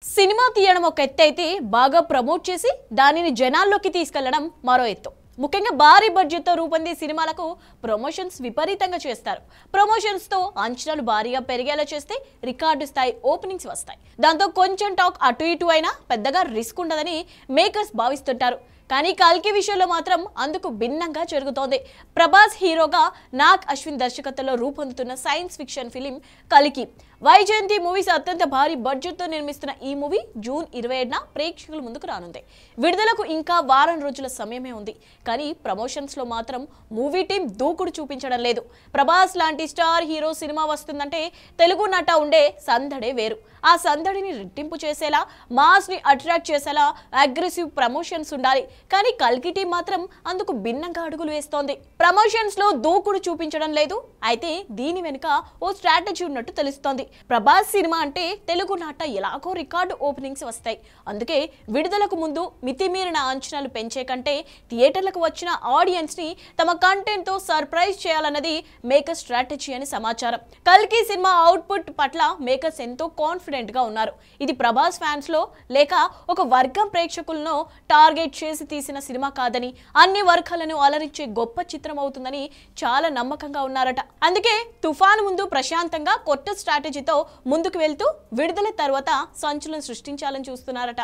Cinema తీయడం ఒక ఎత్తు అయితే బాగా ప్రమోట్ చేసి దానిని జనాల్లోకి తీసుకెళ్లడం మరో ఎత్తు. ముఖ్యంగా భారీ బడ్జెట్ తో రూపొందే సినిమాలకు ప్రమోషన్స్ విపరీతంగా చేస్తారు. ప్రమోషన్స్ తో అంచనాలు భారీగా పెరిగేలా చేస్తే రికార్డు స్థాయి ఓపెనింగ్స్ వస్తాయి. దాంతో కొంచెం టాక్ అటు ఇటు అయినా పెద్దగా రిస్క్ ఉండదని మేకర్స్ భావిస్తుంటారు. కానీ కల్కి విషయంలో మాత్రం అందుకు భిన్నంగా జరుగుతోంది. ప్రభాస్ హీరోగా నాగ్ అశ్విన్ దర్శకత్వంలో రూపొందుతున్న సైన్స్ ఫిక్షన్ ఫిలిం కల్కి. వైజయంతి మూవీస్ అత్యంత భారీ బడ్జెట్ తో నిర్మిస్తున్న ఈ మూవీ జూన్ 27న ప్రేక్షకుల ముందుకు రానుంది. విడుదలకు ఇంకా వారం రోజుల సమయమే ఉంది. కానీ ప్రమోషన్స్ లో మాత్రం మూవీ టీం దూకుడు చూపించడం లేదు. ప్రభాస్ లాంటి స్టార్ హీరో సినిమా వస్తుందంటే తెలుగు నట ఉండే సందడే వేరు. ఆ సందడిని రెట్టింపు చేసేలా, మాస్ ని అట్రాక్ట్ చేసేలా అగ్రెసివ్ ప్రమోషన్స్ ఉండాలి. కానీ కల్కి టీం మాత్రం అందుకు భిన్నంగా అడుగులు వేస్తోంది. ప్రమోషన్స్ లో దూకుడు చూపించడం లేదు. అయితే దీని వెనుక ఓ స్ట్రాటజీ ఉన్నట్టు తెలుస్తోంది. ప్రభాస్ సినిమా అంటే తెలుగు నాట ఎలాగో రికార్డు ఓపెనింగ్స్ వస్తాయి. అందుకే విడుదలకు ముందు మితిమీరిన అంచనాలు పెంచే కంటే థియేటర్లకు వచ్చిన ఆడియన్స్ ని తమ కంటెంట్ తో సర్ప్రైజ్ చేయాలన్నది మేకర్ స్ట్రాటజీ అని సమాచారం. కల్కి సినిమా అవుట్పుట్ పట్ల మేకర్స్ ఎంతో కాన్ఫిడెంట్ గా ఉన్నారు. ఇది ప్రభాస్ ఫ్యాన్స్ లో లేక ఒక వర్గం ప్రేక్షకులను టార్గెట్ చేసి తీసిన సినిమా కాదని, అన్ని వర్గాలను అలరించే గొప్ప చిత్రం అవుతుందని చాలా నమ్మకంగా ఉన్నారట. అందుకే తుఫాను ముందు ప్రశాంతంగా కొత్త స్ట్రాటజీతో ముందుకు వెళ్తూ విడుదల తర్వాత సంచలనం సృష్టించాలని చూస్తున్నారట.